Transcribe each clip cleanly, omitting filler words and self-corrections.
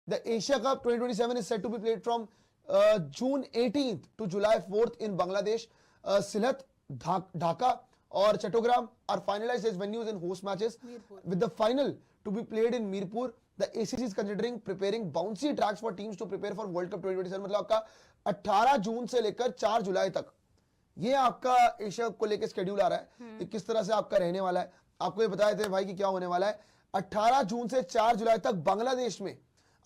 The Asia Cup 2027 is set to be played from June 18th to July 4th in Bangladesh. Sylhet, Dhaka or Chattogram are finalized as venues and host matches. With the final to be played in Mirpur, the ACC is considering preparing bouncy tracks for teams to prepare for World Cup 2027. मतलब आपका 18 जून से लेकर 4 जुलाई तक ये आपका Asia cup को लेकर schedule आ रहा है कि किस तरह से आपका रहने वाला है। आपको ये बताए थे भाई कि क्या होने वाला है। 18 जून से 4 जुलाई तक बांग्लादेश में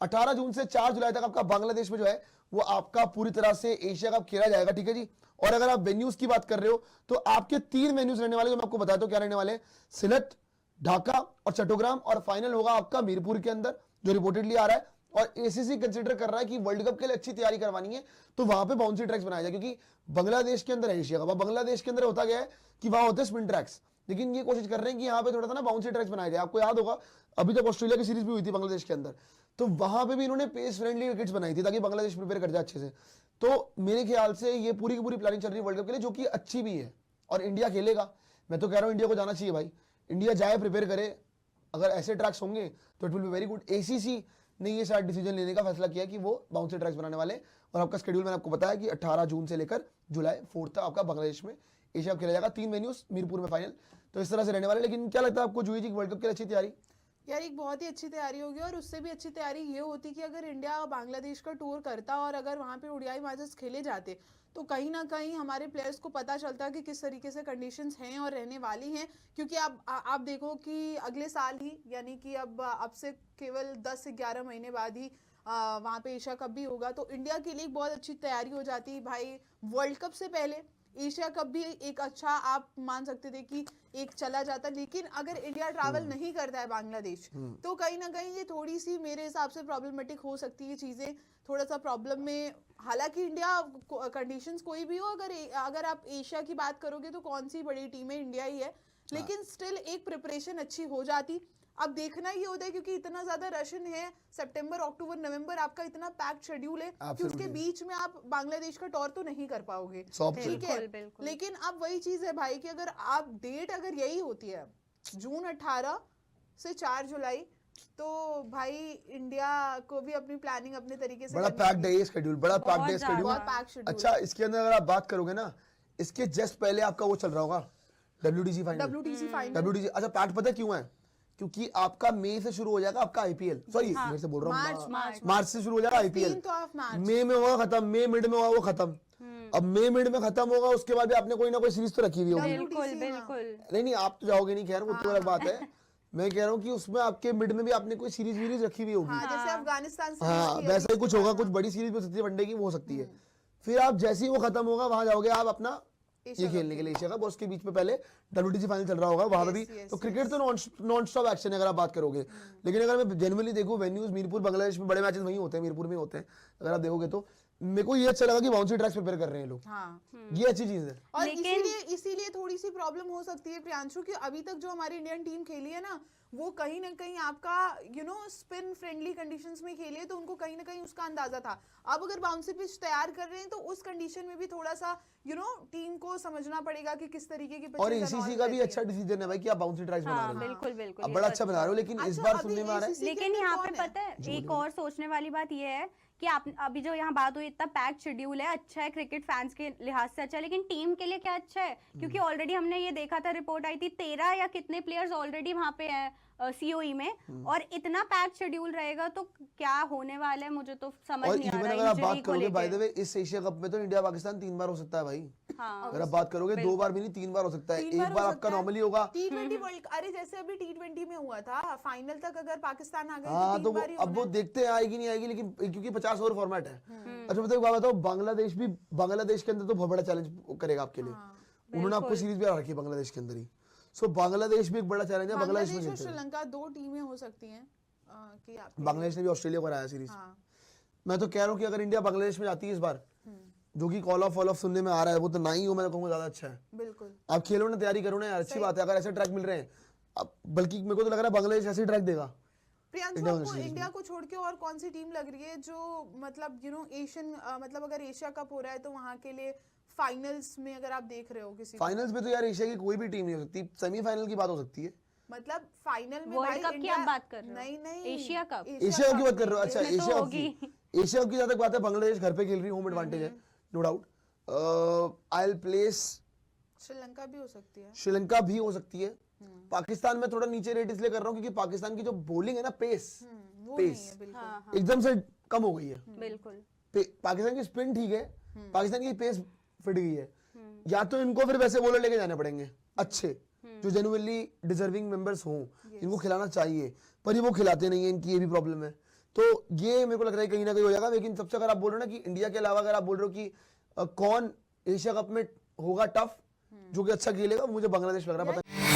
18 जून से 4 जुलाई तक आपका बांग्लादेश में जो है वो आपका पूरी तरह से एशिया कप खेला जाएगा, ठीक है जी। और अगर आप वेन्यूज की बात कर रहे हो तो आपके 3 वेन्यूज रहने वाले, जो मैं आपको बताता हूं क्या रहने वाले, सिलट, ढाका और चट्टोग्राम, और फाइनल होगा आपका मीरपुर के अंदर जो रिपोर्टेडली आ रहा है। और एसीसी कंसीडर कर रहा है कि वर्ल्ड कप के लिए अच्छी तैयारी करवानी है तो वहां पे बाउंसी ट्रैक्स बनाया जाए, क्योंकि बांग्लादेश के अंदर है एशिया कप। बांग्लादेश के अंदर होता गया है कि वहां होते हैं स्पिन ट्रैक्स, लेकिन ये कोशिश कर रहे हैं कि यहाँ पे थोड़ा सा ना बाउंसी ट्रैक्स बनाया जाए। आपको याद होगा अभी तक ऑस्ट्रेलिया की सीरीज भी हुई थी बांग्लादेश के अंदर, तो वहां पे भी इन्होंने पेस फ्रेंडली विकेट्स बनाई थी ताकि बांग्लादेश प्रिपेयर कर जाए अच्छे से। तो मेरे ख्याल से ये पूरी की पूरी प्लानिंग चल रही है वर्ल्ड कप के लिए, जो कि अच्छी भी है। और इंडिया खेलेगा, मैं तो कह रहा हूँ इंडिया को जाना चाहिए भाई। इंडिया जाए, प्रिपेयर करे, अगर ऐसे ट्रैक्स होंगे तो it will be very good. ACC ने ये शायद डिसीजन लेने का फैसला किया कि वो बाउंसी ट्रैक्स बनाने वाले। और आपका शेड्यूल मैंने आपको बताया कि 18 जून से लेकर जुलाई 4 तक आपका बांग्लादेश में एशिया कप खेला जाएगा। 3 वेन्यूज, मीरपुर में फाइनल, तो इस तरह से रहने वाले। लेकिन क्या लगता है आपको जूही जी, वर्ल्ड कप के लिए अच्छी तैयारी? यार एक बहुत ही अच्छी तैयारी होगी, और उससे भी अच्छी तैयारी ये होती कि अगर इंडिया बांग्लादेश का टूर करता और अगर वहाँ पे ओडीआई मैचेस खेले जाते तो कहीं ना कहीं हमारे प्लेयर्स को पता चलता कि किस तरीके से कंडीशंस हैं और रहने वाली हैं। क्योंकि आप देखो कि अगले साल ही, यानी कि अब से केवल 10-11 महीने बाद ही वहाँ पे एशिया कप भी होगा, तो इंडिया के लिए बहुत अच्छी तैयारी हो जाती है भाई। वर्ल्ड कप से पहले एशिया कप भी एक अच्छा, आप मान सकते थे कि एक चला जाता। लेकिन अगर इंडिया ट्रैवल नहीं करता है बांग्लादेश तो कहीं ना कहीं ये थोड़ी सी मेरे हिसाब से प्रॉब्लमेटिक हो सकती है चीजें, थोड़ा सा प्रॉब्लम में। हालांकि इंडिया कंडीशंस कोई भी हो, अगर आप एशिया की बात करोगे तो कौन सी बड़ी टीम है, इंडिया ही है। लेकिन स्टिल एक प्रिपरेशन अच्छी हो जाती। अब देखना ये होता है क्योंकि इतना ज्यादा रशन है, सितंबर, अक्टूबर, नवंबर आपका इतना पैक्ड शेड्यूल है कि उसके बीच में आप बांग्लादेश का टूर तो नहीं कर पाओगे, ठीक है। लेकिन अब वही चीज है भाई कि अगर आप डेट अगर यही होती है जून 18 से 4 जुलाई, तो भाई इंडिया को भी अपनी प्लानिंग अपने तरीके से बड़ा पैक्ड है ये शेड्यूल, बड़ा पैक्ड है शेड्यूल। अच्छा, इसके अंदर अगर आप बात करोगे ना, इसके जस्ट पहले आपका वो चल रहा होगा WTC फाइनल। अच्छा, पैक्ड पता क्यों है? क्योंकि आपका मई से शुरू हो जाएगा आपका आईपीएल, सॉरी मेरे से बोल रहा हूँ, मार्च से शुरू हो जाएगा आईपीएल। मई में होगा खत्म, मई मिड में होगा वो खत्म। अब मई मिड में खत्म होगा, उसके बाद भी आपने कोई ना कोई सीरीज तो रखी हुई होगी। बिल्कुल नहीं, आप तो जाओगे नहीं, खैर वो तो अलग बात है। मैं कह रहा हूँ कि उसमें आपके मिड में भी आपने कोई सीरीज रखी हुई होगी, जैसे अफगानिस्तान से, हाँ वैसा ही कुछ होगा, कुछ बड़ी सीरीज भी हो सकती है, वनडे की वो हो सकती है। फिर आप जैसे ही वो खत्म होगा वहां जाओगे आप अपना ये खेलने के लिए एशिया कप। उसके बीच में पहले WTC फाइनल चल रहा होगा वहां पे भी। तो क्रिकेट तो नॉन स्टॉप एक्शन है अगर आप बात करोगे। लेकिन अगर मैं जेन्युइनली देखूं, वेन्यूज मीरपुर, बांग्लादेश में बड़े मैचेस वहीं होते हैं, मीरपुर में होते हैं। अगर आप देखोगे तो मेरे को ये अच्छा लगा कि बाउंसी ट्रैक्स प्रिपेयर कर रहे हैं लोग, ये अच्छी चीज है। और इसीलिए थोड़ी सी प्रॉब्लम हो सकती है प्रियांशु कि अभी तक जो हमारी इंडियन टीम खेली है ना, वो कहीं ना कहीं आपका स्पिन फ्रेंडली कंडीशंस में खेली है, तो उनको कहीं ना कहीं उसका अंदाजा था। अब अगर बाउंसी पिच तैयार कर रहे हैं तो उस कंडीशन में भी थोड़ा सा टीम को समझना पड़ेगा कि किस तरीके की। और एसीसी का भी अच्छा डिसीजन है भाई कि आप बाउंसी ट्रैक्स बना रहे हो। बिल्कुल बिल्कुल, अब बड़ा अच्छा बना रहे हो। लेकिन इस बार सुनने में आ रहा है, लेकिन यहाँ पे पता है एक और सोचने वाली बात ये है कि आप अभी जो यहाँ बात हुई, इतना पैक्ड शेड्यूल है, अच्छा है क्रिकेट फैंस के लिहाज से अच्छा है, लेकिन टीम के लिए क्या अच्छा है? क्योंकि ऑलरेडी हमने ये देखा था, रिपोर्ट आई थी 13 या कितने प्लेयर्स ऑलरेडी वहां पे हैं सीओई में, और इतना पैक्ड शेड्यूल रहेगा तो क्या होने वाला है मुझे तो समझ नहीं आ रहा है। अगर आप बात करोगे बाय द वे, इस एशिया कप में तो इंडिया पाकिस्तान 3 बार हो सकता है भाई। अगर आप बात करोगे 2 बार भी नहीं, 3 बार हो सकता है। एक बार आपका नॉर्मली होगा T20 वर्ल्ड, अरे जैसे अभी T20 में हुआ था फाइनल तक, अगर पाकिस्तान आ गई हाँ तो अब वो देखते हैं आएगी नहीं आएगी, लेकिन क्योंकि 50 ओवर फॉर्मेट है। अच्छा मतलब बात बताओ, बांग्लादेश के अंदर तो बहुत बड़ा चैलेंज करेगा आपके लिए। उन्होंने आपको सीरीज भी आ रखी है बांग्लादेश के अंदर ही, सो बांग्लादेश भी एक बड़ा चैलेंज है। बांग्लादेश में श्रीलंका 2 टीमें हो सकती हैं कि बांग्लादेश ने भी ऑस्ट्रेलिया को हराया सीरीज। मैं तो कह रहा हूँ कि अगर इंडिया बांग्लादेश में जाती है इस बार, जो कि कॉल ऑफ सुनने में आ रहा है, वो तो ना ही हो, मैं कहूँगा ज्यादा अच्छा है। बिल्कुल, आप खेलो ना, तैयारी करो ना यार, अच्छी बात है अगर ऐसे ट्रैक मिल रहे हैं। बल्कि मेरे को तो लग रहा है बांग्लादेश ऐसे ट्रैक देगा। प्रियांशु, आपको इंडिया को छोड़ के और कौन सी टीम लग रही है जो मतलब एशियन, मतलब अगर एशिया कप हो रहा है तो वहां के लिए फाइनल्स में अगर आप देख रहे हो किसी फाइनल्स में, तो यार एशिया की कोई भी टीम नहीं हो सकती, सेमीफाइनल की बात हो सकती है। मतलब फाइनल में वर्ल्ड भाई कप की इंडिया आप बात कर रहे हो? नहीं नहीं एशिया कप? एशिया कप की बात कर रहे हो? अच्छा, इसमें तो एशिया कप होगी। की, एशिया कप की जहां तक बात है, बांग्लादेश घर पे खेल रही है, होम एडवांटेज है, no doubt. I will place Sri Lanka भी हो सकती है। श्रीलंका भी हो सकती है। पाकिस्तान में थोड़ा नीचे रेट इसलिए कर रहा हूँ क्योंकि पाकिस्तान की जो बॉलिंग है ना, पेस वो नहीं पेस है बिल्कुल। हाँ हाँ एकदम से कम हो गई है। बिल्कुल। पाकिस्तान की स्पिन ठीक है, पाकिस्तान की पेस फिट गई है। या तो इनको फिर वैसे बॉलर लेके जाने पड़ेंगे अच्छे, जो जेन्युइनली डिजर्विंग मेंबर्स हों, इनको खिलाना चाहिए, पर ये वो खिलाते नहीं है, इनकी ये भी प्रॉब्लम है। तो ये मेरे को लग रहा है कहीं ना कहीं हो जाएगा। लेकिन सबसे अगर आप बोल रहे हो ना कि इंडिया के अलावा अगर आप बोल रहे हो कि कौन एशिया कप में होगा टफ, जो कि अच्छा खेलेगा, मुझे बांग्लादेश लग रहा है। पता